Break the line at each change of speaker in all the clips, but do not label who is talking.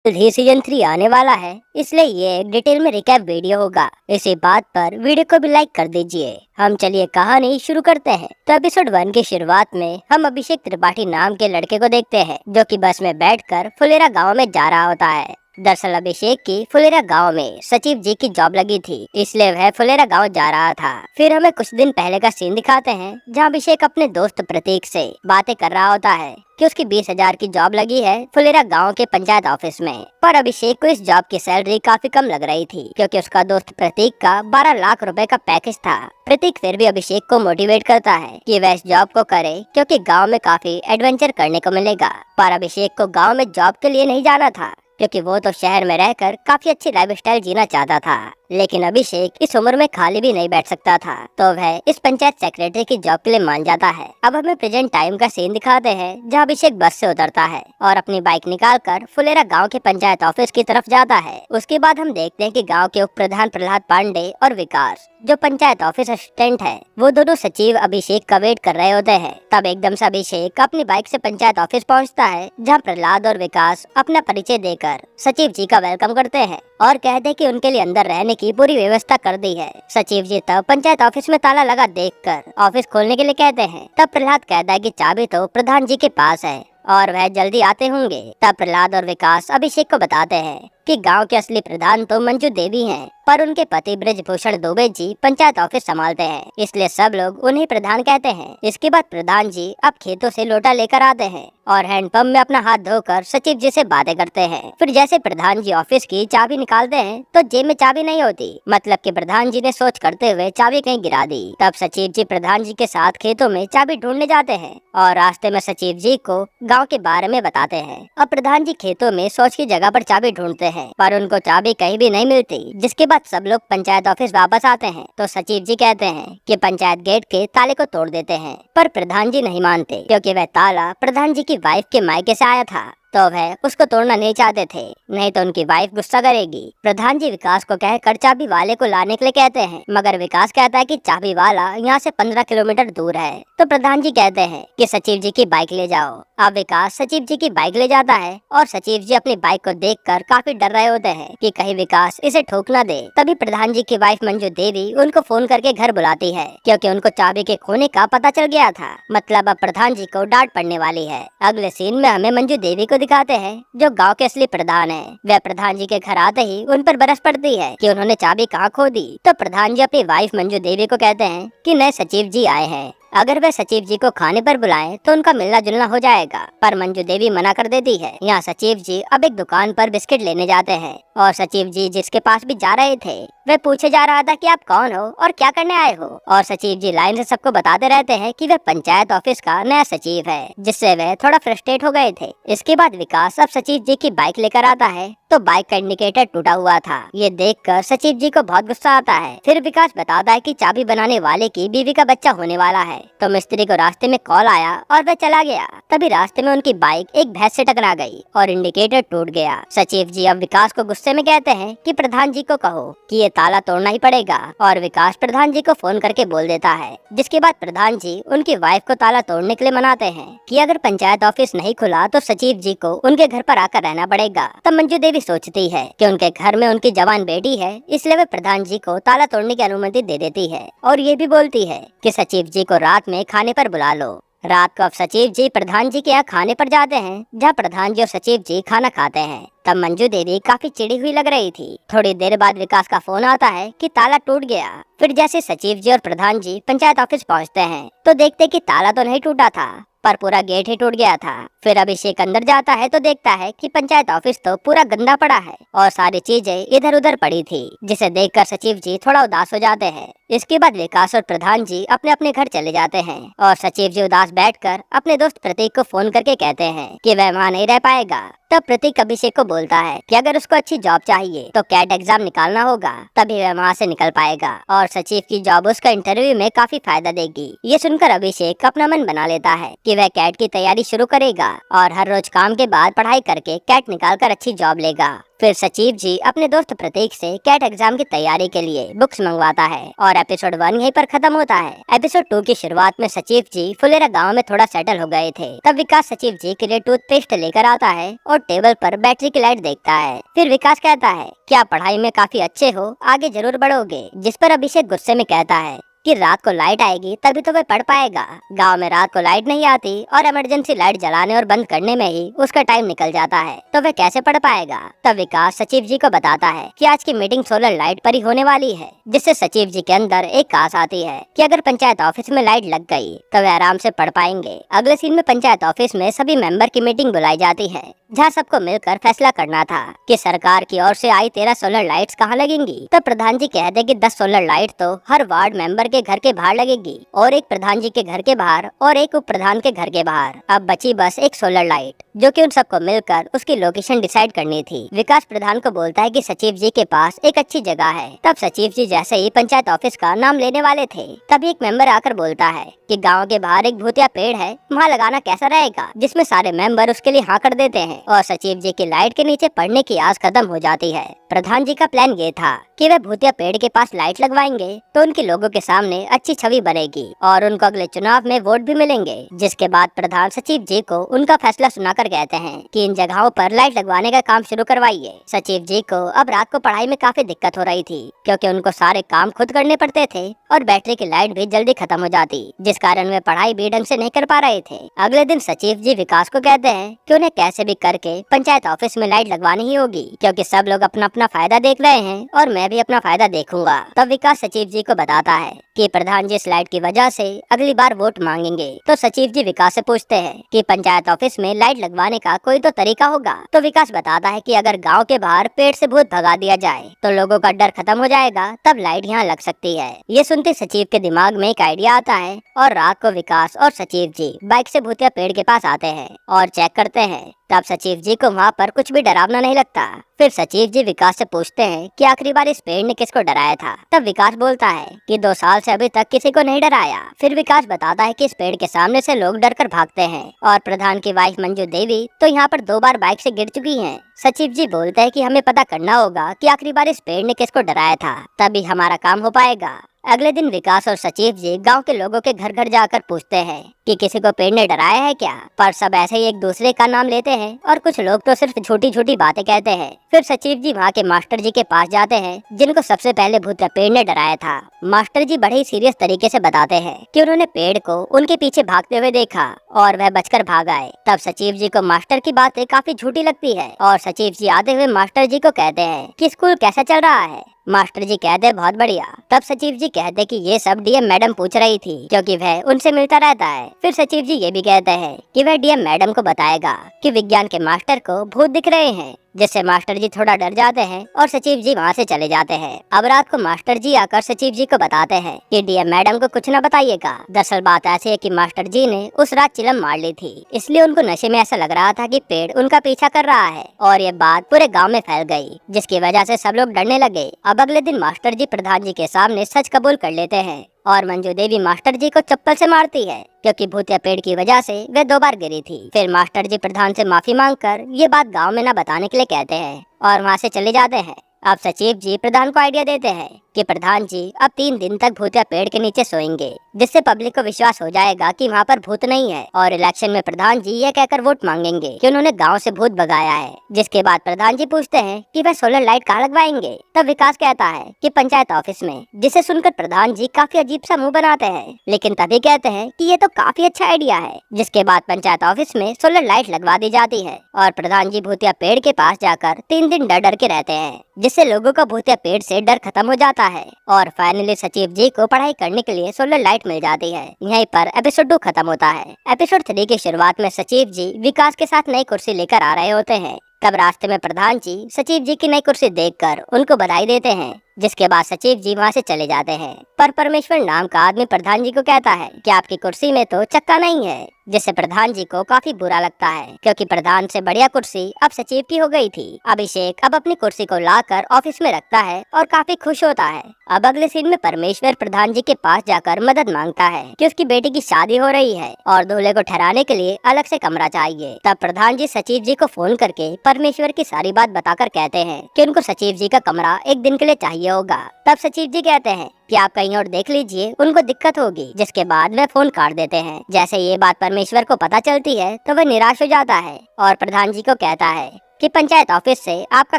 ही season 3 आने वाला है, इसलिए ये एक डिटेल में रिकैप वीडियो होगा। इसी बात पर वीडियो को भी लाइक कर दीजिए। हम चलिए कहानी शुरू करते हैं। तो एपिसोड 1 की शुरुआत में हम अभिषेक त्रिपाठी नाम के लड़के को देखते हैं, जो कि बस में बैठकर फुलेरा गांव में जा रहा होता है। दरअसल अभिषेक की फुलेरा गांव में सचिव जी की जॉब लगी थी, इसलिए वह फुलेरा गांव जा रहा था। फिर हमें कुछ दिन पहले का सीन दिखाते हैं, जहां अभिषेक अपने दोस्त प्रतीक से बातें कर रहा होता है कि उसकी 20,000 की जॉब लगी है फुलेरा गांव के पंचायत ऑफिस में। पर अभिषेक को इस जॉब की सैलरी काफी कम लग रही थी, क्योंकि उसका दोस्त प्रतीक का 12 लाख रुपए का पैकेज था। प्रतीक फिर भी अभिषेक को मोटिवेट करता है कि वह इस जॉब को करे, क्योंकि गांव में काफी एडवेंचर करने को मिलेगा। पर अभिषेक को गाँव में जॉब के लिए नहीं जाना था, क्योंकि वो तो शहर में रहकर काफी अच्छी लाइफस्टाइल जीना चाहता था। लेकिन अभिषेक इस उम्र में खाली भी नहीं बैठ सकता था, तो वह इस पंचायत सेक्रेटरी की जॉब के लिए मान जाता है। अब हमें प्रेजेंट टाइम का सीन दिखाते हैं, जहां अभिषेक बस से उतरता है और अपनी बाइक निकालकर फुलेरा गांव के पंचायत ऑफिस की तरफ जाता है। उसके बाद हम देखते हैं कि गांव के उप प्रधान प्रहलाद पांडे और विकास, जो पंचायत ऑफिस असिस्टेंट है, वो दोनों सचिव अभिषेक का वेट कर रहे होते हैं। तब एकदम से अभिषेक अपनी बाइक से पंचायत ऑफिस पहुंचता है, जहां प्रहलाद और विकास अपना परिचय देकर सचिव जी का वेलकम करते हैं और कहते हैं कि उनके लिए अंदर रहने की पूरी व्यवस्था कर दी है। सचिव जी तब पंचायत ऑफिस में ताला लगा देखकर ऑफिस खोलने के लिए कहते हैं। तब प्रहलाद कहता है कि चाबी तो प्रधान जी के पास है और वह जल्दी आते होंगे। तब प्रहलाद और विकास अभिषेक को बताते हैं कि गांव के असली प्रधान तो मंजू देवी हैं, पर उनके पति ब्रजभूषण दुबे जी पंचायत ऑफिस संभालते हैं, इसलिए सब लोग उन्हें प्रधान कहते हैं। इसके बाद प्रधान जी अब खेतों से लोटा लेकर आते हैं और हैंडपंप में अपना हाथ धोकर सचिव जी से बातें करते हैं। फिर जैसे प्रधान जी ऑफिस की चाबी निकालते हैं, तो जेब में चाबी नहीं होती, मतलब कि प्रधान जी ने सोच करते हुए चाबी कहीं गिरा दी। तब सचिव जी प्रधान जी के साथ खेतों में चाबी ढूंढने जाते हैं और रास्ते में सचिव जी को गाँव के बारे में बताते हैं। अब प्रधान जी खेतों में सोच की जगह पर चाबी ढूंढते हैं, पर उनको चाबी कहीं भी नहीं मिलती। जिसके बाद सब लोग पंचायत ऑफिस वापस आते हैं, तो सचिव जी कहते हैं कि पंचायत गेट के ताले को तोड़ देते हैं, पर प्रधान जी नहीं मानते, क्योंकि वह ताला प्रधान जी की वाइफ के मायके से आया था, तो वह उसको तोड़ना नहीं चाहते थे, नहीं तो उनकी वाइफ गुस्सा करेगी। प्रधान जी विकास को कहकर चाबी वाले को लाने के लिए कहते हैं, मगर विकास कहता है कि चाबी वाला यहाँ से 15 किलोमीटर दूर है। तो प्रधान जी कहते हैं कि सचिव जी की बाइक ले जाओ। अब विकास सचिव जी की बाइक ले जाता है और सचिव जी अपनी बाइक को देखकर काफी डर रहे होते हैं कि कहीं विकास इसे ठोक ना दे। तभी प्रधान जी की वाइफ मंजू देवी उनको फोन करके घर बुलाती है, क्योंकि उनको चाबी के खोने का पता चल गया था। मतलब अब प्रधान जी को डांट पड़ने वाली है। अगले सीन में हमें मंजू देवी को दिखाते हैं, जो गांव के असली प्रधान है। वह प्रधान जी के घर आते ही उन पर बरस पड़ती है कि उन्होंने चाबी कहाँ खो दी। तो प्रधान जी अपनी वाइफ मंजू देवी को कहते हैं कि नए सचिव जी आए हैं, अगर वह सचिव जी को खाने पर बुलाएं तो उनका मिलना जुलना हो जाएगा। पर मंजू देवी मना कर देती है। यहाँ सचिव जी अब एक दुकान पर बिस्किट लेने जाते हैं और सचिव जी जिसके पास भी जा रहे थे, वह पूछे जा रहा था कि आप कौन हो और क्या करने आए हो। और सचिव जी लाइन से सबको बताते रहते हैं कि वह पंचायत ऑफिस का नया सचिव है, जिससे वह थोड़ा फ्रस्ट्रेट हो गए थे। इसके बाद विकास अब सचिव जी की बाइक लेकर आता है, तो बाइक का इंडिकेटर टूटा हुआ था। ये देखकर सचिव जी को बहुत गुस्सा आता है। फिर विकास बताता है कि चाबी बनाने वाले की बीवी का बच्चा होने वाला है। तो मिस्त्री को रास्ते में कॉल आया और वह चला गया। तभी रास्ते में उनकी बाइक एक भैंस से टकरा गई और इंडिकेटर टूट गया। सचिव जी अब विकास को गुस्से में कहते हैं कि प्रधान जी को कहो कि ये ताला तोड़ना ही पड़ेगा, और विकास प्रधान जी को फोन करके बोल देता है। जिसके बाद प्रधान जी उनकी वाइफ को ताला तोड़ने के लिए मनाते हैं कि अगर पंचायत ऑफिस नहीं खुला तो सचिव जी को उनके घर पर आकर रहना पड़ेगा। तब मंजू देवी सोचती है कि उनके घर में उनकी जवान बेटी है, इसलिए वे प्रधान जी को ताला तोड़ने की अनुमति दे देती है और ये भी बोलती है कि सचिव जी को रात में खाने पर बुला लो। रात को अब सचिव जी प्रधान जी के यहाँ खाने पर जाते हैं, जहाँ प्रधान जी और सचिव जी खाना खाते हैं। तब मंजू देवी काफी चिड़ी हुई लग रही थी। थोड़ी देर बाद विकास का फोन आता है कि ताला टूट गया। फिर जैसे सचिव जी और प्रधान जी पंचायत ऑफिस पहुँचते हैं, तो देखते कि ताला तो नहीं टूटा था, पर पूरा गेट ही टूट गया था। फिर अभिषेक अंदर जाता है तो देखता है कि पंचायत ऑफिस तो पूरा गंदा पड़ा है और सारी चीजें इधर उधर पड़ी थी, जिसे देखकर सचिव जी थोड़ा उदास हो जाते हैं। इसके बाद विकास और प्रधान जी अपने अपने घर चले जाते हैं और सचिव जी उदास बैठकर अपने दोस्त प्रतीक को फोन करके कहते हैं कि वह वहाँ नहीं रह पाएगा। तब प्रतीक अभिषेक को बोलता है कि अगर उसको अच्छी जॉब चाहिए तो कैट एग्जाम निकालना होगा, तभी वह वहाँ से निकल पाएगा और सचिव की जॉब उसका इंटरव्यू में काफी फायदा देगी। ये सुनकर अभिषेक अपना मन बना लेता है कि वह कैट की तैयारी शुरू करेगा और हर रोज काम के बाद पढ़ाई करके कैट निकाल कर अच्छी जॉब लेगा। फिर सचिव जी अपने दोस्त प्रतीक से कैट एग्जाम की तैयारी के लिए बुक्स मंगवाता है और एपिसोड 1 यहीं पर खत्म होता है। एपिसोड 2 की शुरुआत में सचिव जी फुलेरा गांव में थोड़ा सेटल हो गए थे। तब विकास सचिव जी के लिए टूथपेस्ट लेकर आता है और टेबल पर बैटरी की लाइट देखता है। फिर विकास कहता है कि आप पढ़ाई में काफी अच्छे हो, आगे जरूर बढ़ोगे। जिस पर अभिषेक गुस्से में कहता है कि रात को लाइट आएगी तभी तो वह पढ़ पाएगा। गांव में रात को लाइट नहीं आती और इमरजेंसी लाइट जलाने और बंद करने में ही उसका टाइम निकल जाता है, तो वह कैसे पढ़ पाएगा। तब विकास सचिव जी को बताता है कि आज की मीटिंग सोलर लाइट पर ही होने वाली है, जिससे सचिव जी के अंदर एक आस आती है कि अगर पंचायत ऑफिस में लाइट लग गई तो वे आराम से पढ़ पाएंगे। अगले सीन में पंचायत ऑफिस में सभी मेंबर की मीटिंग बुलाई जाती है, जहाँ सबको मिलकर फैसला करना था कि सरकार की ओर से आई 13 सोलर लाइट्स कहाँ लगेंगी। तब प्रधान जी कहते कि 10 सोलर लाइट तो हर वार्ड मेंबर के घर के बाहर लगेगी और एक प्रधान जी के घर के बाहर और एक उप प्रधान के घर के बाहर। अब बची बस एक सोलर लाइट, जो कि उन सबको मिलकर उसकी लोकेशन डिसाइड करनी थी। विकास प्रधान को बोलता है कि सचिव जी के पास एक अच्छी जगह है। तब सचिव जी जैसे ही पंचायत ऑफिस का नाम लेने वाले थे, तभी एक मेंबर आकर बोलता है कि गांव के बाहर एक भूतिया पेड़ है, वहाँ लगाना कैसा रहेगा। जिसमें सारे मेंबर उसके लिए हाँ कर देते हैं और सचिव जी की लाइट के नीचे पड़ने की आस खत्म हो जाती है। प्रधान जी का प्लान ये था कि वे भूतिया पेड़ के पास लाइट लगवाएंगे तो उनके लोगों के सामने अच्छी छवि बनेगी और उनको अगले चुनाव में वोट भी मिलेंगे। जिसके बाद प्रधान सचिव जी को उनका फैसला सुनाकर कहते हैं कि इन जगहों पर लाइट लगवाने का काम शुरू करवाइए। सचिव जी को अब रात को पढ़ाई में काफी दिक्कत हो रही थी, क्योंकि उनको सारे काम खुद करने पड़ते थे और बैटरी की लाइट भी जल्दी खत्म हो जाती, जिस कारण वे पढ़ाई भी ढंग से नहीं कर पा रहे थे। अगले दिन सचिव जी विकास को कहते हैं कि उन्हें कैसे भी करके पंचायत ऑफिस में लाइट लगवानी ही होगी, क्योंकि सब लोग अपना अपना फायदा देख रहे हैं और मैं भी अपना फायदा देखूंगा। तब विकास सचिव जी को बताता है कि प्रधान जी इस लाइट की वजह से अगली बार वोट मांगेंगे। तो सचिव जी विकास से पूछते हैं कि पंचायत ऑफिस में लाइट लगवाने का कोई तो तरीका होगा। तो विकास बताता है कि अगर गांव के बाहर पेड़ से भूत भगा दिया जाए तो लोगों का डर खत्म हो जाएगा, तब लाइट यहाँ लग सकती है। ये सुनते सचिव के दिमाग में एक आइडिया आता है और रात को विकास और सचिव जी बाइक से भूतिया पेड़ के पास आते हैं और चेक करते हैं। तब सचिव जी को वहाँ पर कुछ भी डरावना नहीं लगता। फिर सचिव जी विकास से पूछते हैं कि आखिरी बार इस पेड़ ने किसको डराया था। तब विकास बोलता है कि 2 साल से अभी तक किसी को नहीं डराया। फिर विकास बताता है कि इस पेड़ के सामने से लोग डर कर भागते हैं और प्रधान की वाइफ मंजू देवी तो यहाँ पर 2 बार बाइक से गिर चुकी हैं। सचिव जी बोलते हैं कि हमें पता करना होगा कि आखिरी बार इस पेड़ ने किसको डराया था, तभी हमारा काम हो पाएगा। अगले दिन विकास और सचिव जी गांव के लोगों के घर घर जाकर पूछते हैं कि किसी को पेड़ ने डराया है क्या, पर सब ऐसे ही एक दूसरे का नाम लेते हैं और कुछ लोग तो सिर्फ छोटी छोटी बातें कहते हैं। फिर सचिव जी वहाँ के मास्टर जी के पास जाते हैं, जिनको सबसे पहले भूतिया पेड़ ने डराया था। मास्टर जी बड़े ही सीरियस तरीके से बताते हैं कि उन्होंने पेड़ को उनके पीछे भागते हुए देखा और वह बचकर भाग आए। तब सचिव जी को मास्टर की बातें काफी झूठी लगती है और सचिव जी आते हुए मास्टर जी को कहते हैं कि स्कूल कैसा चल रहा है। मास्टर जी कहते बहुत बढ़िया। तब सचिव जी कहते कि ये सब डीएम मैडम पूछ रही थी, क्योंकि वह उनसे मिलता रहता है। फिर सचिव जी ये भी कहते हैं कि वह डीएम मैडम को बताएगा कि विज्ञान के मास्टर को भूत दिख रहे हैं, जिससे मास्टर जी थोड़ा डर जाते हैं और सचिव जी वहाँ से चले जाते हैं। अब रात को मास्टर जी आकर सचिव जी को बताते हैं कि डीएम मैडम को कुछ न बताइएगा। दरअसल बात ऐसी है कि मास्टर जी ने उस रात चिलम मार ली थी, इसलिए उनको नशे में ऐसा लग रहा था कि पेड़ उनका पीछा कर रहा है और ये बात पूरे गाँव में फैल गयी, जिसकी वजह से सब लोग डरने लगे। अब अगले दिन मास्टर जी प्रधान जी के सामने सच कबूल कर लेते हैं और मंजू देवी मास्टर जी को चप्पल से मारती है, क्योंकि भूतिया पेड़ की वजह से वे 2 बार गिरी थी। फिर मास्टर जी प्रधान से माफी मांगकर ये बात गांव में न बताने के लिए कहते हैं और वहां से चले जाते हैं। अब सचिव जी प्रधान को आइडिया देते हैं कि प्रधान जी अब 3 दिन तक भूतिया पेड़ के नीचे सोएंगे, जिससे पब्लिक को विश्वास हो जाएगा कि वहाँ पर भूत नहीं है और इलेक्शन में प्रधान जी ये कहकर वोट मांगेंगे कि उन्होंने गांव से भूत भगाया है। जिसके बाद प्रधान जी पूछते हैं कि वह सोलर लाइट कहाँ लगवाएंगे। तब विकास कहता है कि पंचायत ऑफिस में, जिसे सुनकर प्रधान जी काफी अजीब सा मुंह बनाते हैं, लेकिन तभी कहते हैं कि ये तो काफी अच्छा आइडिया है। जिसके बाद पंचायत ऑफिस में सोलर लाइट लगवा दी जाती है और प्रधान जी भूतिया पेड़ के पास जाकर 3 दिन डर डर के रहते हैं, जिससे लोगों का भूतिया पेड़ से डर खत्म हो जाता है और फाइनली सचिव जी को पढ़ाई करने के लिए सोलर लाइट मिल जाती है। यहीं पर एपिसोड 2 खत्म होता है। एपिसोड 3 की शुरुआत में सचिव जी विकास के साथ नई कुर्सी लेकर आ रहे होते हैं। तब रास्ते में प्रधान जी सचिव जी की नई कुर्सी देखकर उनको बधाई देते हैं, जिसके बाद सचिव जी वहाँ से चले जाते हैं। पर परमेश्वर नाम का आदमी प्रधान जी को कहता है कि आपकी कुर्सी में तो चक्का नहीं है, जिससे प्रधान जी को काफी बुरा लगता है, क्योंकि प्रधान से बढ़िया कुर्सी अब सचिव की हो गई थी। अभिषेक अब अपनी कुर्सी को लाकर ऑफिस में रखता है और काफी खुश होता है। अब अगले सीन में परमेश्वर प्रधान जी के पास जाकर मदद मांगता है कि उसकी बेटी की शादी हो रही है और दूल्हे को ठहराने के लिए अलग से कमरा चाहिए। तब प्रधान जी सचिव जी को फोन करके परमेश्वर की सारी बात बताकर कहते हैं कि उनको सचिव जी का कमरा एक दिन के लिए चाहिए होगा। तब सचिव जी कहते हैं कि आप कहीं और देख लीजिए, उनको दिक्कत होगी, जिसके बाद वे फोन काट देते हैं। जैसे ये बात परमेश्वर को पता चलती है तो वह निराश हो जाता है और प्रधान जी को कहता है कि पंचायत ऑफिस से आपका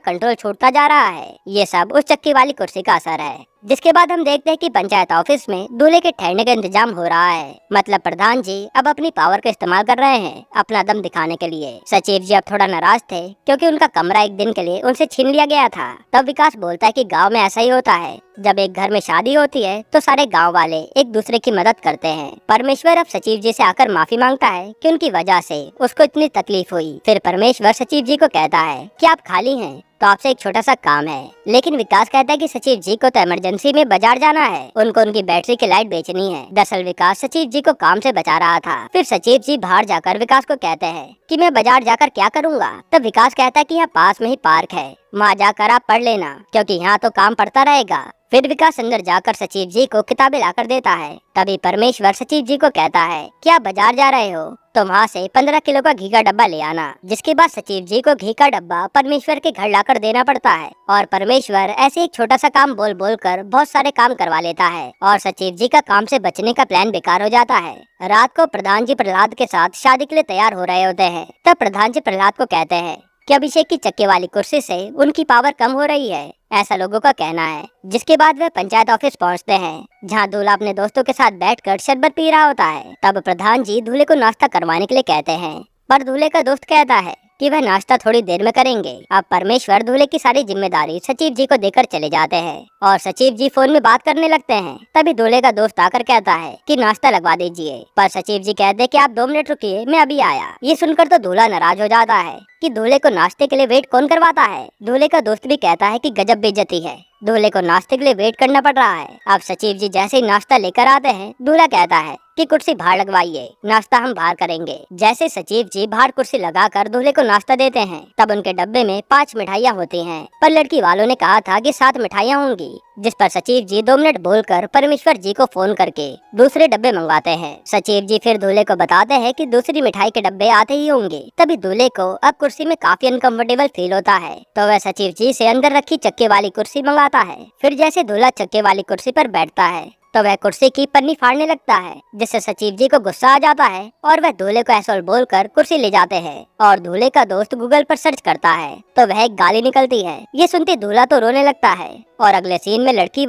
कंट्रोल छूटता जा रहा है। ये सब उस चक्की वाली कुर्सी का असर है। जिसके बाद हम देखते हैं कि पंचायत ऑफिस में दूल्हे के ठहरने का इंतजाम हो रहा है। मतलब प्रधान जी अब अपनी पावर का इस्तेमाल कर रहे हैं अपना दम दिखाने के लिए। सचिव जी अब थोड़ा नाराज थे क्योंकि उनका कमरा एक दिन के लिए उनसे छीन लिया गया था। तब विकास बोलता है कि गांव में ऐसा ही होता है, जब एक घर में शादी होती है तो सारे गांव वाले एक दूसरे की मदद करते हैं। परमेश्वर अब सचिव जी से आकर माफी मांगता है कि उनकी वजह से उसको इतनी तकलीफ हुई। फिर परमेश्वर सचिव जी को कहता है कि आप खाली हैं तो आपसे एक छोटा सा काम है। लेकिन विकास कहता है कि सचिव जी को तो इमरजेंसी में बाजार जाना है, उनको उनकी बैटरी की लाइट बेचनी है। दरअसल विकास सचिव जी को काम से बचा रहा था। फिर सचिव जी बाहर जाकर विकास को कहते हैं कि मैं बाजार जाकर क्या करूँगा। तब विकास कहता है कि यहाँ पास में ही पार्क है, वहाँ जाकर आप पढ़ लेना, क्योंकि यहाँ तो काम पड़ता रहेगा। फिर विकास अंदर जाकर सचिव जी को किताबें लाकर देता है। तभी परमेश्वर सचिव जी को कहता है कि आप बाजार जा रहे हो तो वहाँ से 15 किलो का घी का डब्बा ले आना। जिसके बाद सचिव जी को घी का डब्बा परमेश्वर के घर लाकर देना पड़ता है और परमेश्वर ऐसे एक छोटा सा काम बोल बोल कर बहुत सारे काम करवा लेता है और सचिव जी का काम से बचने का प्लान बेकार हो जाता है। रात को प्रधान जी प्रहलाद के साथ शादी के लिए तैयार हो रहे होते हैं। तब प्रधान जी प्रहलाद को कहते हैं कि अभिषेक की चक्के वाली कुर्सी से उनकी पावर कम हो रही है, ऐसा लोगों का कहना है। जिसके बाद वे पंचायत ऑफिस पहुंचते हैं, जहां दूल्हा अपने दोस्तों के साथ बैठकर शरबत पी रहा होता है। तब प्रधान जी दूल्हे को नाश्ता करवाने के लिए कहते हैं, पर दूल्हे का दोस्त कहता है कि वह नाश्ता थोड़ी देर में करेंगे। अब परमेश्वर दूल्हे की सारी जिम्मेदारी सचिव जी को देकर चले जाते हैं और सचिव जी फोन में बात करने लगते हैं। तभी दूल्हे का दोस्त आकर कहता है कि नाश्ता लगवा दीजिए, पर सचिव जी कहते हैं कि आप 2 मिनट रुकिए, मैं अभी आया। ये सुनकर तो दूल्हा नाराज हो जाता है कि दूल्हे को नाश्ते के लिए वेट कौन करवाता है। दूल्हे का दोस्त भी कहता है कि गजब बेइज्जती है, दूल्हे को नाश्ते के लिए वेट करना पड़ रहा है। अब सचिव जी जैसे ही नाश्ता लेकर आते हैं, दूल्हा कहता है कि कुर्सी बाहर लगवाइए, नाश्ता हम बाहर करेंगे। जैसे सचिव जी बाहर कुर्सी लगाकर दूल्हे को नाश्ता देते हैं, तब उनके डब्बे में 5 मिठाइयाँ होती हैं, पर लड़की वालों ने कहा था कि 7 मिठाइयाँ होंगी। जिस पर सचिव जी 2 मिनट बोलकर परमेश्वर जी को फोन करके दूसरे डब्बे मंगवाते हैं। सचिव जी फिर दूल्हे को बताते हैं कि दूसरी मिठाई के डब्बे आते ही होंगे। तभी दूल्हे को अब कुर्सी में काफी अनकंफर्टेबल फील होता है, तो वह सचिव जी से अंदर रखी चक्के वाली कुर्सी मंगाता है। फिर जैसे दूल्हा चक्के वाली कुर्सी पर बैठता है तो वह कुर्सी की पन्नी फाड़ने लगता है, जिससे सचिव जी को गुस्सा आ जाता है और वह दूल्हे को ऐसा बोलकर कुर्सी ले जाते हैं। और दूल्हे का दोस्त गूगल पर सर्च करता है तो वह एक गाली निकलती है। ये सुनते दूल्हा तो रोने लगता है और अगले सीन में लड़की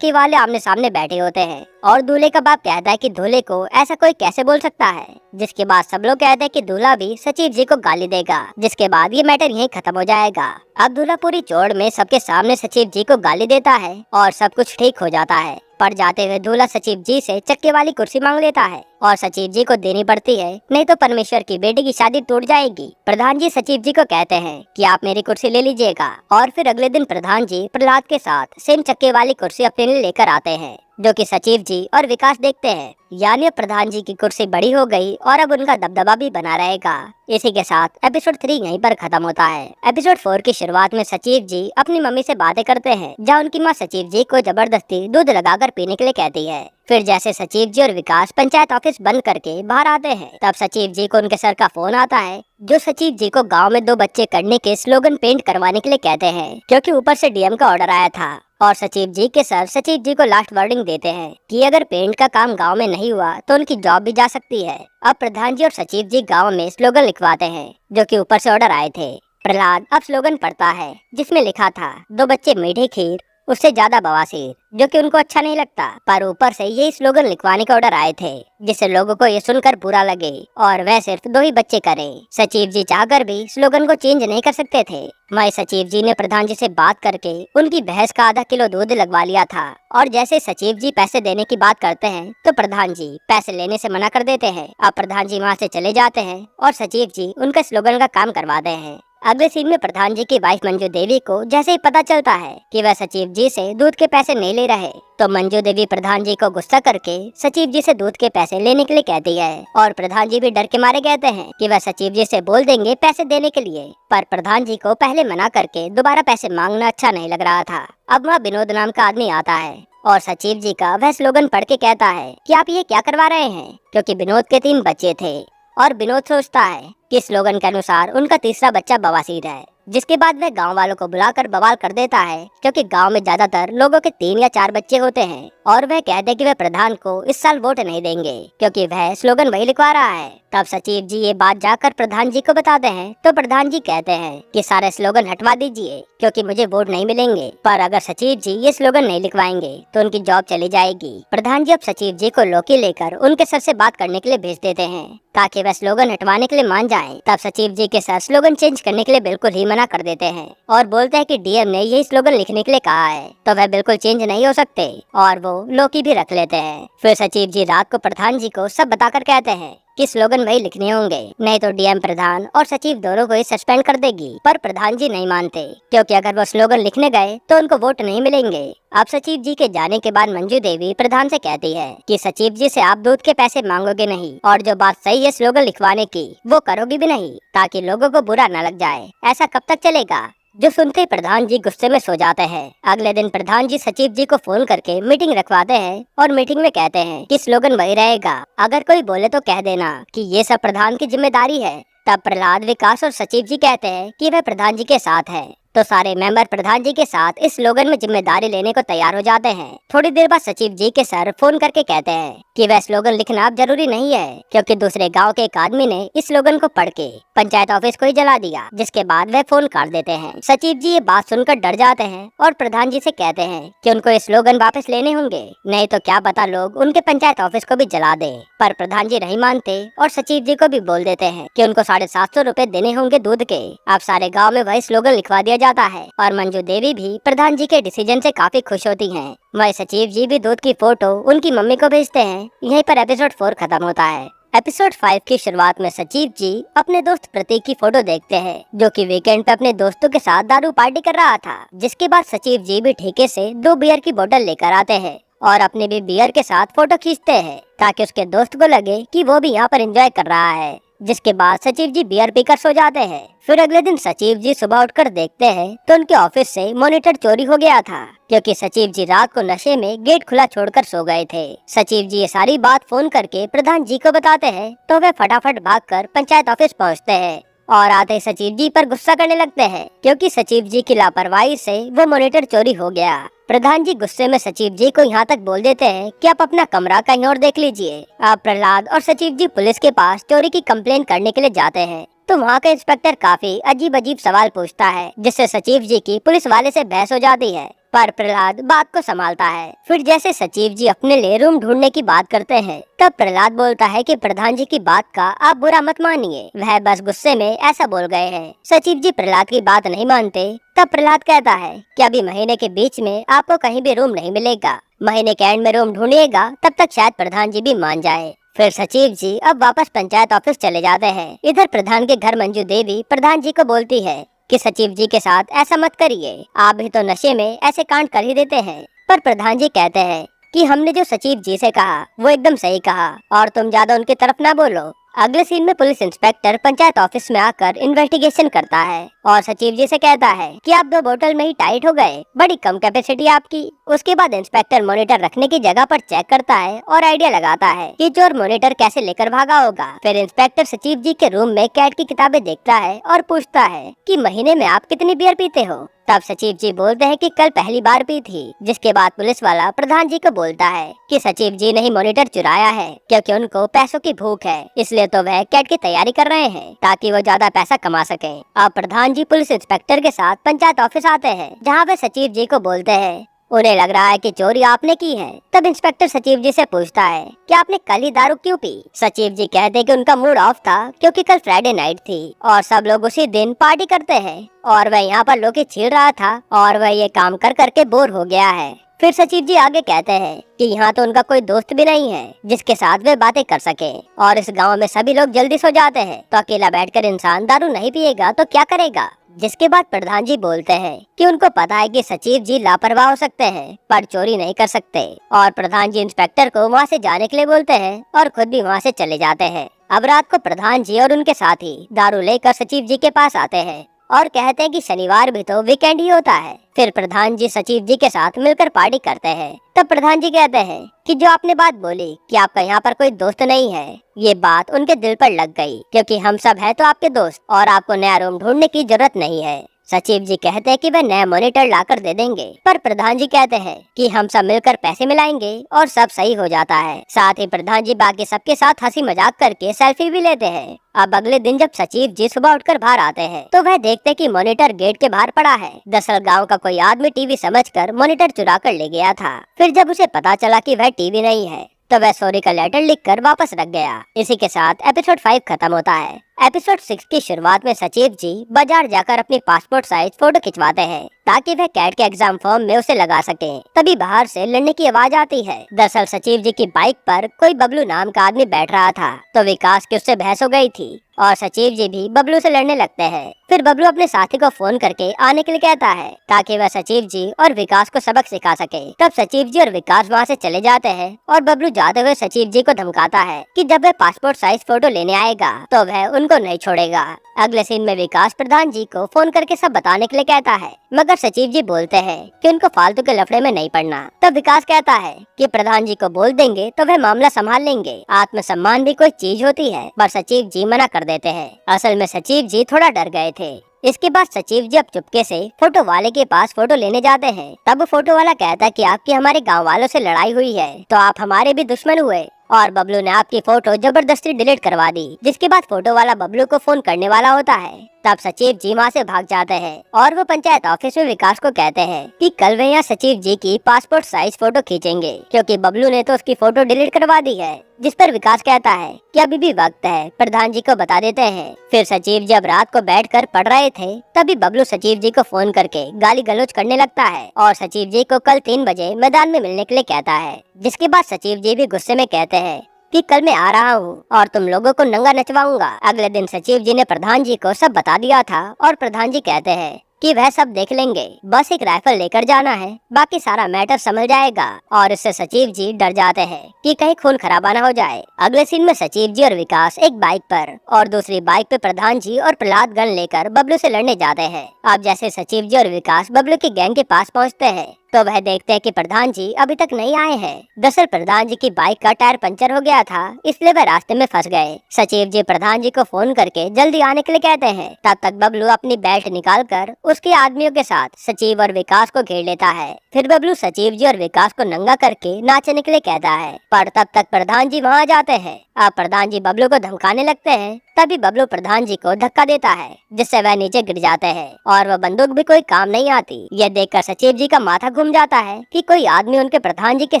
वाले आमने सामने बैठे होते हैं और दूल्हे का बाप कहता है कि दूल्हे को ऐसा कोई कैसे बोल सकता है। जिसके बाद सब लोग कहते हैं कि दूल्हा भी सचिव जी को गाली देगा, जिसके बाद ये मैटर यहीं खत्म हो जाएगा। अब दूल्हा पूरी चौड़ में सबके सामने सचिव जी को गाली देता है और सब कुछ ठीक हो जाता है। पर जाते हुए दूल्हा सचिव जी से चक्के वाली कुर्सी मांग लेता है और सचिव जी को देनी पड़ती है, नहीं तो परमेश्वर की बेटी की शादी टूट जाएगी। प्रधान जी सचिव जी को कहते हैं कि आप मेरी कुर्सी ले लीजिएगा और फिर अगले दिन प्रधान जी प्रहलाद के साथ सेम चक्के वाली कुर्सी अपने लिए लेकर आते हैं, जो कि सचिव जी और विकास देखते हैं। यानी प्रधान जी की कुर्सी बड़ी हो गई और अब उनका दबदबा भी बना रहेगा। इसी के साथ एपिसोड 3 यहीं पर खत्म होता है। एपिसोड 4 की शुरुआत में सचिव जी अपनी मम्मी से बातें करते हैं, जहाँ उनकी माँ सचिव जी को जबरदस्ती दूध लगाकर पीने के लिए कहती है। फिर जैसे सचिव जी और विकास पंचायत ऑफिस बंद करके बाहर आते हैं, तब सचिव जी को उनके सर का फोन आता है, जो सचिव जी को गांव में 2 बच्चे करने के स्लोगन पेंट करवाने के लिए कहते हैं, क्योंकि ऊपर से डीएम का ऑर्डर आया था। और सचिव जी के सर सचिव जी को लास्ट वार्निंग देते हैं कि अगर पेंट का काम गांव में नहीं हुआ तो उनकी जॉब भी जा सकती है। अब प्रधान जी और सचिव जी गांव में स्लोगन लिखवाते हैं, जो कि ऊपर से ऑर्डर आए थे। प्रहलाद अब स्लोगन पढ़ता है, जिसमें लिखा था 2 बच्चे मीठे खीर, उससे ज्यादा बवासीर, जो कि उनको अच्छा नहीं लगता। पर ऊपर से यही स्लोगन लिखवाने का ऑर्डर आए थे, जिससे लोगों को ये सुनकर बुरा लगे और वह सिर्फ 2 ही बच्चे करें। सचिव जी चाहकर भी स्लोगन को चेंज नहीं कर सकते थे। मई सचिव जी ने प्रधान जी से बात करके उनकी भैंस का आधा किलो दूध लगवा लिया था। और जैसे सचिव जी पैसे देने की बात करते हैं तो प्रधान जी पैसे लेने से मना कर देते हैं। अब प्रधान जी वहाँ से चले जाते हैं और सचिव जी उनका स्लोगन का काम करवाते हैं। अगले सीन में प्रधान जी की वाइफ मंजू देवी को जैसे ही पता चलता है कि वह सचिव जी से दूध के पैसे नहीं ले रहे, तो मंजू देवी प्रधान जी को गुस्सा करके सचिव जी से दूध के पैसे लेने के लिए कहती है। और प्रधान जी भी डर के मारे कहते हैं कि वह सचिव जी से बोल देंगे पैसे देने के लिए। पर प्रधान जी को पहले मना करके दोबारा पैसे मांगना अच्छा नहीं लग रहा था। अब वहाँ विनोद नाम का आदमी आता है और सचिव जी का वह स्लोगन पढ़ के कहता है कि आप ये क्या करवा रहे हैं, क्योंकि विनोद के 3 बच्चे थे और विनोद सोचता है कि स्लोगन के अनुसार उनका तीसरा बच्चा बवासीर है। जिसके बाद वह गांव वालों को बुलाकर बवाल कर देता है, क्योंकि गांव में ज्यादातर लोगों के 3 या 4 बच्चे होते हैं और वह कहते हैं कि वह प्रधान को इस साल वोट नहीं देंगे क्योंकि वह स्लोगन वही लिखवा रहा है। तब सचिव जी ये बात जाकर प्रधान जी को बताते हैं, तो प्रधान जी कहते हैं कि सारे स्लोगन हटवा दीजिए क्योंकि मुझे वोट नहीं मिलेंगे। पर अगर सचिव जी ये स्लोगन नहीं लिखवाएंगे तो उनकी जॉब चली जाएगी। प्रधान जी अब सचिव जी को लौकी लेकर उनके सर से बात करने के लिए भेज देते हैं ताकि वह स्लोगन हटवाने के लिए मान जाएं। तब सचिव जी के सर स्लोगन चेंज करने के लिए बिल्कुल ही मना कर देते हैं और बोलते हैं कि डीएम ने यही स्लोगन लिखने के लिए कहा है, तो वह बिल्कुल चेंज नहीं हो सकते और वो लौकी भी रख लेते हैं। फिर सचिव जी रात को प्रधान जी को सब बताकर कहते हैं कि स्लोगन वही लिखने होंगे, नहीं तो डीएम प्रधान और सचिव दोनों को ही सस्पेंड कर देगी। पर प्रधान जी नहीं मानते क्योंकि अगर वो स्लोगन लिखने गए तो उनको वोट नहीं मिलेंगे। अब सचिव जी के जाने के बाद मंजू देवी प्रधान से कहती है कि सचिव जी से आप दूध के पैसे मांगोगे नहीं और जो बात सही है स्लोगन लिखवाने की वो करोगी भी नहीं, ताकि लोगों को बुरा न लग जाए। ऐसा कब तक चलेगा? जो सुनते ही प्रधान जी गुस्से में सो जाते हैं। अगले दिन प्रधान जी सचिव जी को फोन करके मीटिंग रखवाते हैं और मीटिंग में कहते हैं कि स्लोगन वही रहेगा, अगर कोई बोले तो कह देना कि ये सब प्रधान की जिम्मेदारी है। तब प्रहलाद, विकास और सचिव जी कहते हैं कि वह प्रधान जी के साथ है, तो सारे मेंबर प्रधान जी के साथ इस स्लोगन में जिम्मेदारी लेने को तैयार हो जाते हैं। थोड़ी देर बाद सचिव जी के सर फोन करके कहते हैं कि वह स्लोगन लिखना अब जरूरी नहीं है क्योंकि दूसरे गांव के एक आदमी ने इस स्लोगन को पढ़ के पंचायत ऑफिस को ही जला दिया। जिसके बाद वह फोन काट देते हैं। सचिव जी ये बात सुनकर डर जाते हैं और प्रधान जी से कहते हैं कि उनको ये स्लोगन वापस लेने होंगे, नहीं तो क्या पता लोग उनके पंचायत ऑफिस को भी जला दे। पर प्रधान जी नहीं मानते और सचिव जी को भी बोल देते हैं कि उनको 750 रुपए देने होंगे दूध के। अब सारे गाँव में वही स्लोगन लिखवा दिया जाता है और मंजू देवी भी प्रधान जी के डिसीजन से काफी खुश होती हैं। वही सचिव जी भी दूध की फोटो उनकी मम्मी को भेजते हैं। यहीं पर एपिसोड 4 खत्म होता है। एपिसोड 5 की शुरुआत में सचिव जी अपने दोस्त प्रतीक की फोटो देखते हैं जो कि वीकेंड पे अपने दोस्तों के साथ दारू पार्टी कर रहा था। जिसके बाद सचिव जी भी ठेके से 2 बियर की बोतल लेकर आते हैं और अपने भी बियर के साथ फोटो खींचते हैं ताकि उसके दोस्त को लगे कि वो भी यहाँ पर एंजॉय कर रहा है। जिसके बाद सचिव जी बियर पीकर सो जाते हैं। फिर अगले दिन सचिव जी सुबह उठकर देखते हैं तो उनके ऑफिस से मॉनिटर चोरी हो गया था क्योंकि सचिव जी रात को नशे में गेट खुला छोड़कर सो गए थे। सचिव जी ये सारी बात फोन करके प्रधान जी को बताते हैं तो वे फटाफट भागकर पंचायत ऑफिस पहुंचते हैं और आते सचिव जी पर गुस्सा करने लगते हैं क्योंकि सचिव जी की लापरवाही से वो मॉनिटर चोरी हो गया। प्रधान जी गुस्से में सचिव जी को यहाँ तक बोल देते हैं कि आप अपना कमरा कहीं और देख लीजिए। अब प्रहलाद और सचिव जी पुलिस के पास चोरी की कंप्लेन करने के लिए जाते हैं तो वहाँ का इंस्पेक्टर काफी अजीब अजीब सवाल पूछता है जिससे सचिव जी की पुलिस वाले से बहस हो जाती है। पर प्रहलाद बात को संभालता है। फिर जैसे सचिव जी अपने लिए रूम ढूंढने की बात करते हैं तब प्रहलाद बोलता है कि प्रधान जी की बात का आप बुरा मत मानिए, वह बस गुस्से में ऐसा बोल गए हैं। सचिव जी प्रहलाद की बात नहीं मानते। तब प्रहलाद कहता है कि अभी महीने के बीच में आपको कहीं भी रूम नहीं मिलेगा, महीने के एंड में रूम ढूंढिएगा, तब तक शायद प्रधान जी भी मान जाए। फिर सचिव जी अब वापस पंचायत ऑफिस चले जाते हैं। इधर प्रधान के घर मंजू देवी प्रधान जी को बोलती है कि सचिव जी के साथ ऐसा मत करिए, आप भी तो नशे में ऐसे कांड कर ही देते हैं। पर प्रधान जी कहते हैं कि हमने जो सचिव जी से कहा वो एकदम सही कहा और तुम ज्यादा उनकी तरफ ना बोलो। अगले सीन में पुलिस इंस्पेक्टर पंचायत ऑफिस में आकर इन्वेस्टिगेशन करता है और सचिव जी से कहता है कि आप 2 बोतल में ही टाइट हो गए, बड़ी कम कैपेसिटी आपकी। उसके बाद इंस्पेक्टर मॉनिटर रखने की जगह पर चेक करता है और आइडिया लगाता है कि चोर मॉनिटर कैसे लेकर भागा होगा। फिर इंस्पेक्टर सचिव जी के रूम में कैट की किताबें देखता है और पूछता है कि महीने में आप कितनी बियर पीते हो। तब सचिव जी बोलते हैं कि कल पहली बार पी थी। जिसके बाद पुलिस वाला प्रधान जी को बोलता है कि सचिव जी ने ही मॉनिटर चुराया है क्योंकि उनको पैसों की भूख है, इसलिए तो वह कैट की तैयारी कर रहे हैं ताकि वो ज्यादा पैसा कमा सके। अब प्रधान जी पुलिस इंस्पेक्टर के साथ पंचायत ऑफिस आते हैं जहाँ वे सचिव जी को बोलते हैं उन्हें लग रहा है कि चोरी आपने की है। तब इंस्पेक्टर सचिव जी से पूछता है कि आपने कल ही दारू क्यों पी। सचिव जी कहते हैं कि उनका मूड ऑफ था क्योंकि कल फ्राइडे नाइट थी और सब लोग उसी दिन पार्टी करते हैं और वह यहाँ पर लोग छील रहा था और वह ये काम कर करके बोर हो गया है। फिर सचिव जी आगे कहते हैं कि यहाँ तो उनका कोई दोस्त भी नहीं है जिसके साथ वे बातें कर सके, और इस गांव में सभी लोग जल्दी सो जाते हैं, तो अकेला बैठकर इंसान दारू नहीं पिएगा तो क्या करेगा। जिसके बाद प्रधान जी बोलते हैं कि उनको पता है कि सचिव जी लापरवाह हो सकते हैं पर चोरी नहीं कर सकते, और प्रधान जी इंस्पेक्टर को वहाँ से जाने के लिए बोलते हैं और खुद भी वहाँ से चले जाते हैं। अब रात को प्रधान जी और उनके साथी दारू लेकर सचिव जी के पास आते हैं और कहते हैं कि शनिवार भी तो वीकेंड ही होता है। फिर प्रधान जी सचिव जी के साथ मिलकर पार्टी करते हैं। तब प्रधान जी कहते हैं कि जो आपने बात बोली कि आपका यहाँ पर कोई दोस्त नहीं है, ये बात उनके दिल पर लग गई, क्योंकि हम सब हैं तो आपके दोस्त और आपको नया रूम ढूंढने की जरूरत नहीं है। सचिव जी कहते हैं कि वह नया मॉनिटर लाकर दे देंगे, पर प्रधान जी कहते हैं कि हम सब मिलकर पैसे मिलाएंगे और सब सही हो जाता है। साथ ही प्रधान जी बाकी सबके साथ हंसी मजाक करके सेल्फी भी लेते हैं। अब अगले दिन जब सचिव जी सुबह उठकर बाहर आते हैं तो वह देखते हैं कि मॉनिटर गेट के बाहर पड़ा है। दरअसल गांव का कोई आदमी टीवी समझकर मॉनिटर चुरा कर ले गया था। फिर जब उसे पता चला कि वह टीवी नहीं है तो वह सॉरी का लेटर लिखकर वापस रख गया। इसी के साथ एपिसोड 5 खत्म होता है। एपिसोड 6 की शुरुआत में सचिव जी बाजार जाकर अपनी पासपोर्ट साइज फोटो खिंचवाते हैं ताकि वह कैट के एग्जाम फॉर्म में उसे लगा सके। तभी बाहर से लड़ने की आवाज आती है। दरअसल सचिव जी की बाइक पर कोई बबलू नाम का आदमी बैठ रहा था, तो विकास की उससे बहस हो गई थी और सचिव जी भी बबलू से लड़ने लगते हैं। फिर बबलू अपने साथी को फोन करके आने के लिए कहता है ताकि वह सचिव जी और विकास को सबक सिखा सके। तब सचिव जी और विकास वहाँ से चले जाते हैं और बबलू जाते हुए सचिव जी को धमकाता है कि जब वह पासपोर्ट साइज फोटो लेने आएगा तो वह उनको नहीं छोड़ेगा। अगले सीन में विकास प्रधान जी को फोन करके सब बताने के लिए कहता है, मगर सचिव जी बोलते हैं कि उनको फालतू के लफड़े में नहीं पड़ना। तब विकास कहता है कि प्रधान जी को बोल देंगे तो वह मामला संभाल लेंगे, आत्मसम्मान भी कोई चीज होती है। पर सचिव जी मना कर देते हैं। असल में सचिव जी थोड़ा डर गए थे। इसके बाद सचिव जी अब चुपके से फोटो वाले के पास फोटो लेने जाते हैं। तब फोटो वाला कहता है कि आपकी हमारे गांव वालों से लड़ाई हुई है तो आप हमारे भी दुश्मन हुए और बबलू ने आपकी फोटो जबरदस्ती डिलीट करवा दी। जिसके बाद फोटो वाला बबलू को फोन करने वाला होता है। तब सचिव जी वहाँ से भाग जाते हैं और वो पंचायत ऑफिस में विकास को कहते हैं कि कल वे यहाँ सचिव जी की पासपोर्ट साइज फोटो खींचेंगे, क्योंकि बबलू ने तो उसकी फोटो डिलीट करवा दी है। जिस पर विकास कहता है कि अभी भी वक्त है, प्रधान जी को बता देते हैं। फिर सचिव जी अब रात को बैठकर पढ़ रहे थे, तभी बबलू सचिव जी को फोन करके गाली गलौज करने लगता है और सचिव जी को कल 3 बजे मैदान में मिलने के लिए कहता है। जिसके बाद सचिव जी भी गुस्से में कहते हैं कि कल मैं आ रहा हूँ और तुम लोगों को नंगा नचवाऊंगा। अगले दिन सचिव जी ने प्रधान जी को सब बता दिया था और प्रधान जी कहते हैं कि वह सब देख लेंगे, बस एक राइफल लेकर जाना है, बाकी सारा मैटर संभल जाएगा। और इससे सचिव जी डर जाते हैं कि कहीं खून खराबा न हो जाए। अगले सीन में सचिव जी और विकास एक बाइक पर और दूसरी बाइक पे प्रधान जी और प्रहलाद गन लेकर बबलू से लड़ने जाते हैं। अब जैसे सचिव जी और विकास बबलू की गैंग के पास पहुँचते हैं तो वह देखते हैं कि प्रधान जी अभी तक नहीं आए हैं। दरअसल प्रधान जी की बाइक का टायर पंचर हो गया था, इसलिए वह रास्ते में फंस गए। सचिव जी प्रधान जी को फोन करके जल्दी आने के लिए कहते हैं। तब तक बबलू अपनी बेल्ट निकालकर उसके आदमियों के साथ सचिव और विकास को घेर लेता है। फिर बबलू सचिव जी और विकास को नंगा करके नाचने के लिए कहता है, पर तब तक प्रधान जी वहाँ जाते हैं। अब प्रधान जी बबलू को धमकाने लगते हैं। तभी बबलू प्रधान जी को धक्का देता है, जिससे वह नीचे गिर जाते हैं और वह बंदूक भी कोई काम नहीं आती। यह देखकर सचिव जी का माथा घूम जाता है कि कोई आदमी उनके प्रधान जी के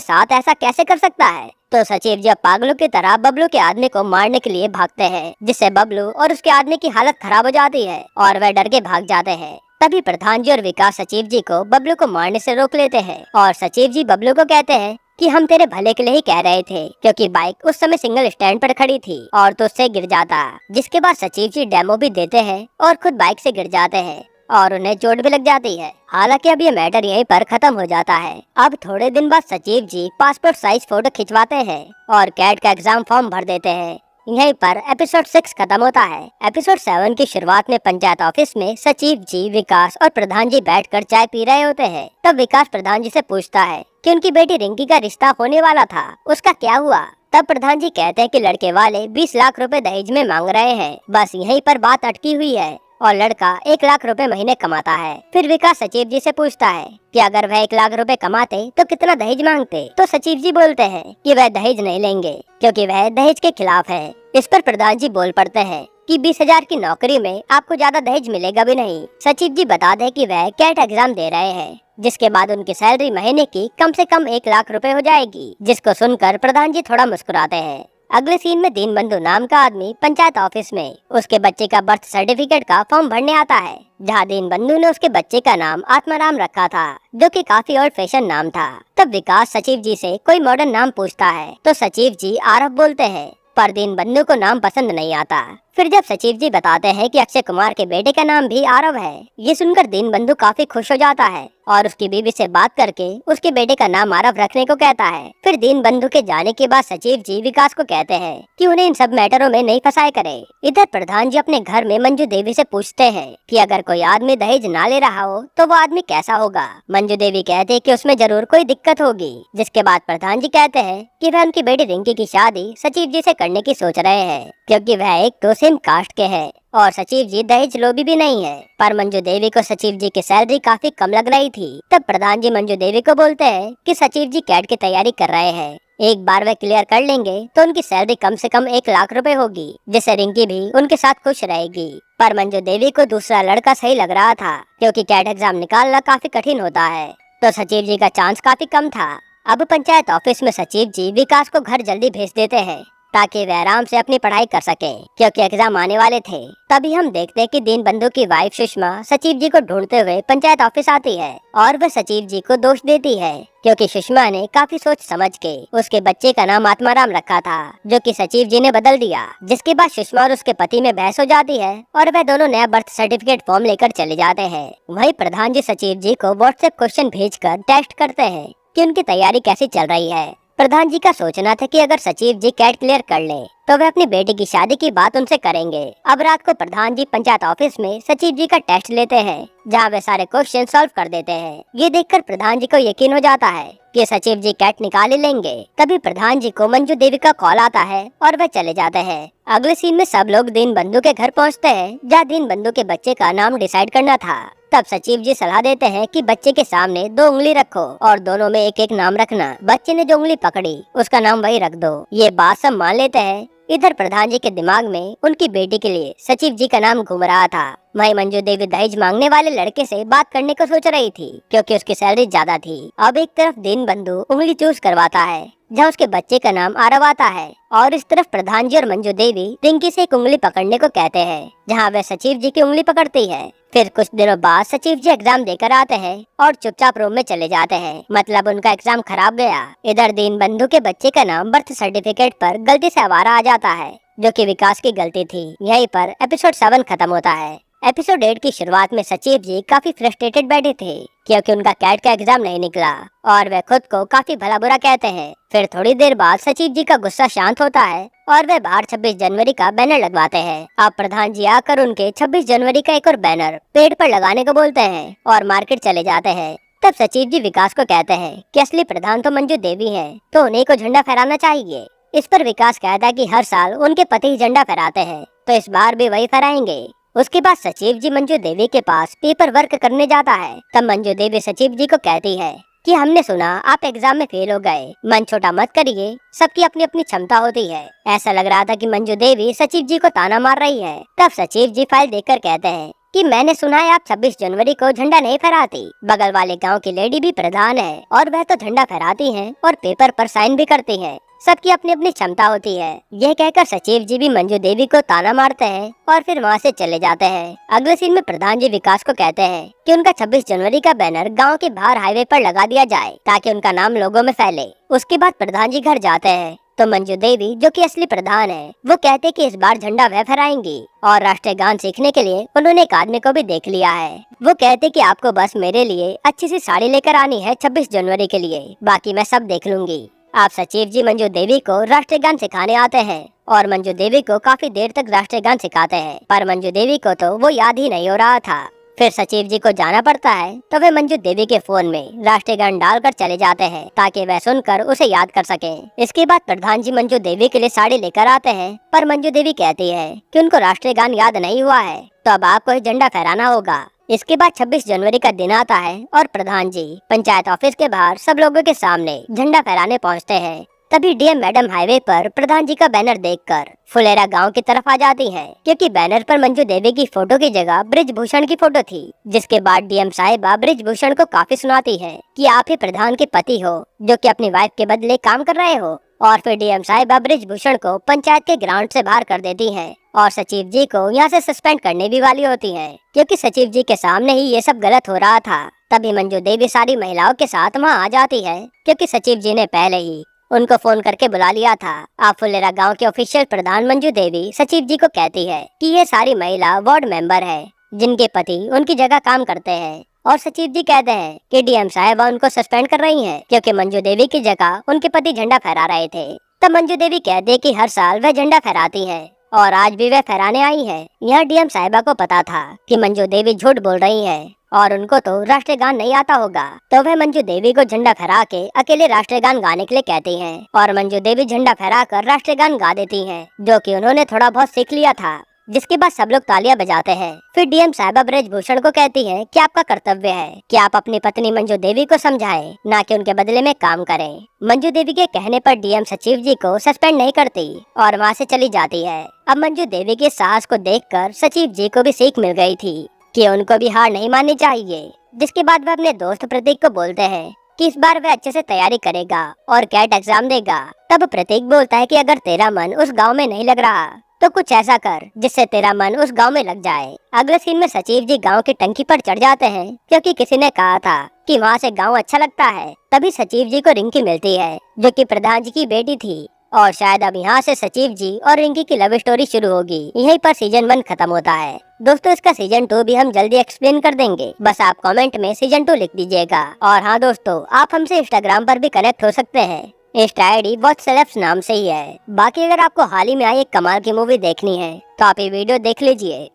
साथ ऐसा कैसे कर सकता है। तो सचिव जी पागलों की तरह बबलू के आदमी को मारने के लिए भागते हैं, जिससे बबलू और उसके आदमी की हालत खराब हो जाती है और वह डर के भाग जाते हैं। तभी प्रधान जी और विकास सचिव जी को बबलू को मारने से रोक लेते हैं और सचिव जी बबलू को कहते हैं कि हम तेरे भले के लिए ही कह रहे थे, क्योंकि बाइक उस समय सिंगल स्टैंड पर खड़ी थी और तो उससे गिर जाता। जिसके बाद सचिव जी डेमो भी देते हैं और खुद बाइक से गिर जाते हैं और उन्हें चोट भी लग जाती है। हालांकि अब ये मैटर यहीं पर खत्म हो जाता है। अब थोड़े दिन बाद सचिव जी पासपोर्ट साइज फोटो खिंचवाते हैं और कैट का एग्जाम फॉर्म भर देते हैं। यहीं पर एपिसोड 6 खत्म होता है। एपिसोड 7 की शुरुआत में पंचायत ऑफिस में सचिव जी, विकास और प्रधान जी बैठकर चाय पी रहे होते हैं। तब विकास प्रधान जी से पूछता है कि उनकी बेटी रिंकी का रिश्ता होने वाला था, उसका क्या हुआ। तब प्रधान जी कहते हैं कि लड़के वाले 20 लाख रुपए दहेज में मांग रहे हैं, बस यहीं पर बात अटकी हुई है और लड़का 1 लाख रुपए महीने कमाता है। फिर विकास सचिव जी से पूछता है कि अगर वह 1 लाख रुपए कमाते तो कितना दहेज मांगते। तो सचिव जी बोलते हैं कि वह दहेज नहीं लेंगे, क्योंकि वह दहेज के खिलाफ है। इस पर प्रधान जी बोल पड़ते हैं कि 20,000 की नौकरी में आपको ज्यादा दहेज मिलेगा भी नहीं। सचिव जी बता दे कि वह कैट एग्जाम दे रहे हैं, जिसके बाद उनकी सैलरी महीने की कम से कम 1 लाख रुपए हो जाएगी। जिसको सुनकर प्रधान जी थोड़ा मुस्कुराते हैं। अगले सीन में दीनबंधु नाम का आदमी पंचायत ऑफिस में उसके बच्चे का बर्थ सर्टिफिकेट का फॉर्म भरने आता है, जहाँ दीनबंधु ने उसके बच्चे का नाम आत्माराम रखा था, जो कि काफी ओल्ड फैशन नाम था। तब विकास सचिव जी से कोई मॉडर्न नाम पूछता है तो सचिव जी आरव बोलते हैं, पर दीनबंधु को नाम पसंद नहीं आता। फिर जब सचिव जी बताते हैं कि अक्षय कुमार के बेटे का नाम भी आरव है, ये सुनकर दीनबंधु काफी खुश हो जाता है और उसकी बीवी से बात करके उसके बेटे का नाम आरव रखने को कहता है। फिर दीनबंधु के जाने के बाद सचिव जी विकास को कहते हैं कि उन्हें इन सब मैटरों में नहीं फंसाए करे। इधर प्रधान जी अपने घर में मंजू देवी से पूछते हैं कि अगर कोई आदमी दहेज ना ले रहा हो तो वो आदमी कैसा होगा। मंजू देवी कहते हैं कि उसमें जरूर कोई दिक्कत होगी, जिसके बाद प्रधान जी कहते हैं कि वह उनकी बेटी रिंकी की शादी सचिव जी से करने की सोच रहे हैं, क्योंकि वह एक तो सेम कास्ट के हैं और सचिव जी दहेज लोभी भी नहीं है। पर मंजू देवी को सचिव जी की सैलरी काफी कम लग रही थी। तब प्रधान जी मंजू देवी को बोलते हैं कि सचिव जी कैट की तैयारी कर रहे हैं, एक बार वह क्लियर कर लेंगे तो उनकी सैलरी कम से कम 1 लाख रुपए होगी, जिससे रिंकी भी उनके साथ खुश रहेगी। पर मंजू देवी को दूसरा लड़का सही लग रहा था, क्योंकि कैट एग्जाम निकालना काफी कठिन होता है, तो सचिव जी का चांस काफी कम था। अब पंचायत ऑफिस में सचिव जी विकास को घर जल्दी भेज देते हैं ताकि वह आराम से अपनी पढ़ाई कर सके, क्योंकि एग्जाम आने वाले थे। तभी हम देखते हैं कि दीनबंधु की वाइफ सुषमा सचिव जी को ढूंढते हुए पंचायत ऑफिस आती है और वह सचिव जी को दोष देती है, क्योंकि सुषमा ने काफी सोच समझ के उसके बच्चे का नाम आत्माराम रखा था, जो कि सचिव जी ने बदल दिया। जिसके बाद सुषमा और उसके पति में बहस हो जाती है और वह दोनों नया बर्थ सर्टिफिकेट फॉर्म लेकर चले जाते हैं। वहीं प्रधान जी सचिव जी को व्हाट्सएप क्वेश्चन भेजकर टेस्ट करते हैं कि उनकी तैयारी कैसी चल रही है। प्रधान जी का सोचना था कि अगर सचिव जी कैट क्लियर कर ले तो वे अपनी बेटी की शादी की बात उनसे करेंगे। अब रात को प्रधान जी पंचायत ऑफिस में सचिव जी का टेस्ट लेते हैं, जहां वे सारे क्वेश्चन सॉल्व कर देते हैं। ये देखकर प्रधान जी को यकीन हो जाता है कि सचिव जी कैट निकाल ही लेंगे। तभी प्रधान जी को मंजू देवी का कॉल आता है और वह चले जाते हैं। अगले सीन में सब लोग दीनबंधु के घर पहुँचते हैं, जहाँ दीनबंधु के बच्चे का नाम डिसाइड करना था। तब सचिव जी सलाह देते हैं कि बच्चे के सामने 2 उंगली रखो और दोनों में एक एक नाम रखना। बच्चे ने जो उंगली पकड़ी उसका नाम वही रख दो। ये बात सब मान लेते हैं। इधर प्रधान जी के दिमाग में उनकी बेटी के लिए सचिव जी का नाम घूम रहा था। वही मंजू देवी दहेज मांगने वाले लड़के से बात करने को सोच रही थी, क्योंकि उसकी सैलरी ज्यादा थी। अब एक तरफ दीनबंधु उंगली चूज करवाता है, जहाँ उसके बच्चे का नाम आरव आता है, और इस तरफ प्रधान जी और मंजू देवी रिंकी से एक उंगली पकड़ने को कहते हैं, जहाँ वह सचिव जी की उंगली पकड़ती है। फिर कुछ दिनों बाद सचिव जी एग्जाम देकर आते हैं और चुपचाप रूम में चले जाते हैं, मतलब उनका एग्जाम खराब गया। इधर दीनबंधु के बच्चे का नाम बर्थ सर्टिफिकेट पर गलती से आवारा आ जाता है, जो कि विकास की गलती थी। यहीं पर एपिसोड 7 खत्म होता है। एपिसोड 8 की शुरुआत में सचिव जी काफी फ्रस्ट्रेटेड बैठे थे, क्योंकि उनका कैट का एग्जाम नहीं निकला और वे खुद को काफी भला बुरा कहते हैं। फिर थोड़ी देर बाद सचिव जी का गुस्सा शांत होता है और वे बाहर 26 जनवरी का बैनर लगवाते हैं। अब प्रधान जी आकर उनके 26 जनवरी का एक और बैनर पेड़ पर लगाने को बोलते हैं और मार्केट चले जाते हैं। तब सचिव जी विकास को कहते हैं कि असली प्रधान तो मंजू देवी है, तो उन्हीं को झंडा फहराना चाहिए। इस पर विकास कहता है कि हर साल उनके पति ही झंडा फहराते हैं, तो इस बार भी वही फहराएंगे। उसके बाद सचिव जी मंजू देवी के पास पेपर वर्क करने जाता है। तब मंजू देवी सचिव जी को कहती है कि हमने सुना आप एग्जाम में फेल हो गए, मन छोटा मत करिए, सबकी अपनी अपनी क्षमता होती है। ऐसा लग रहा था कि मंजू देवी सचिव जी को ताना मार रही है। तब सचिव जी फाइल देखकर कहते हैं कि मैंने सुना है आप 26 जनवरी को झंडा नहीं फहराती। बगल वाले गांव की लेडी भी प्रधान है और वह तो झंडा फहराती हैं और पेपर पर साइन भी करती हैं। सबकी अपनी अपनी क्षमता होती है। यह कहकर सचिव जी भी मंजू देवी को ताना मारते हैं और फिर वहाँ से चले जाते हैं। अगले सीन में प्रधान जी विकास को कहते हैं कि उनका 26 जनवरी का बैनर गांव के बाहर हाईवे पर लगा दिया जाए, ताकि उनका नाम लोगों में फैले। उसके बाद प्रधान जी घर जाते हैं तो मंजू देवी, जो कि असली प्रधान है, वो कहते कि इस बार झंडा वह फहराएंगी। और राष्ट्रीय गान सीखने के लिए उन्होंने एक आदमी को भी देख लिया है। वो कहते कि आपको बस मेरे लिए अच्छी सी साड़ी लेकर आनी है 26 जनवरी के लिए, बाकी मैं सब देख लूंगी। आप सचिव जी मंजू देवी को राष्ट्रीय गान सिखाने आते हैं और मंजू देवी को काफी देर तक राष्ट्रीय गान सिखाते हैं, पर मंजू देवी को तो वो याद ही नहीं हो रहा था। फिर सचिव जी को जाना पड़ता है, तो वे मंजू देवी के फोन में राष्ट्रीय गान डालकर चले जाते हैं, ताकि वह सुनकर उसे याद कर सकें। इसके बाद प्रधान जी मंजू देवी के लिए साड़ी लेकर आते हैं, पर मंजू देवी कहती है कि उनको राष्ट्रीय गान याद नहीं हुआ है, तो अब आपको झंडा फहराना होगा। इसके बाद 26 जनवरी का दिन आता है और प्रधान जी पंचायत ऑफिस के बाहर सब लोगों के सामने झंडा फहराने पहुंचते हैं। तभी डीएम मैडम हाईवे पर प्रधान जी का बैनर देखकर फुलेरा गांव की तरफ आ जाती हैं, क्योंकि बैनर पर मंजू देवी की फोटो की जगह ब्रिजभूषण की फोटो थी। जिसके बाद डीएम साहिबा ब्रिजभूषण को काफी सुनाती है कि आप ही प्रधान के पति हो, जो कि अपनी वाइफ के बदले काम कर रहे हो और फिर डीएम साहिबा ब्रिजभूषण को पंचायत के ग्राउंड से बाहर कर देती हैं और सचिव जी को यहाँ से सस्पेंड करने भी वाली होती हैं, क्योंकि सचिव जी के सामने ही ये सब गलत हो रहा था। तभी मंजू देवी सारी महिलाओं के साथ वहाँ आ जाती है, क्योंकि सचिव जी ने पहले ही उनको फोन करके बुला लिया था। आप फुलेरा गांव के ऑफिशियल प्रधान मंजू देवी सचिव जी को कहती है कि ये सारी महिला वार्ड मेंबर है जिनके पति उनकी जगह काम करते हैं, और सचिव जी कहते हैं कि डीएम साहिबा उनको सस्पेंड कर रही हैं क्योंकि मंजू देवी की जगह उनके पति झंडा फहरा रहे थे। तब मंजू देवी कहते कि हर साल वह झंडा फहराती हैं और आज भी वह फहराने आई है। यह डीएम साहिबा को पता था कि मंजू देवी झूठ बोल रही है और उनको तो राष्ट्रीय गान नहीं आता होगा, तो वह मंजू देवी को झंडा फहरा के अकेले राष्ट्रीय गान गाने के लिए कहती हैं और मंजू देवी झंडा फहरा कर राष्ट्रीय गान गा देती हैं, जो कि उन्होंने थोड़ा बहुत सीख लिया था। जिसके बाद सब लोग तालियां बजाते हैं। फिर डीएम साहिबा ब्रिजभूषण को कहती है कि आपका कर्तव्य है कि आप अपनी पत्नी मंजू देवी को समझाएं, ना कि उनके बदले में काम करें। मंजू देवी के कहने पर डीएम सचिव जी को सस्पेंड नहीं करती और वहाँ से चली जाती है। अब मंजू देवी के साहस को देखकर सचिव जी को भी सीख मिल गई थी कि उनको भी हार नहीं माननी चाहिए। जिसके बाद वह अपने दोस्त प्रतीक को बोलते हैं कि इस बार वह अच्छे से तैयारी करेगा और कैट एग्जाम देगा। तब प्रतीक बोलता है कि अगर तेरा मन उस गांव में नहीं लग रहा तो कुछ ऐसा कर जिससे तेरा मन उस गांव में लग जाए। अगले सीन में सचिव जी गांव की टंकी पर चढ़ जाते हैं क्योंकि किसी ने कहा था कि वहां से गांव अच्छा लगता है। तभी सचिव जी को रिंकी मिलती है जो कि प्रधान जी की बेटी थी, और शायद अब यहाँ से सचिव जी और रिंकी की लव स्टोरी शुरू होगी। यहीं पर सीजन 1 खत्म होता है। दोस्तों इसका सीजन 2 भी हम जल्दी एक्सप्लेन कर देंगे, बस आप कमेंट में सीजन 2 लिख दीजिएगा। और हाँ दोस्तों, आप हमसे इंस्टाग्राम पर भी कनेक्ट हो सकते हैं। इंस्टा आईडी वॉच सेलेब्स नाम से ही है। बाकी अगर आपको हाल ही में आई एक कमाल की मूवी देखनी है तो आप ये वीडियो देख लीजिए।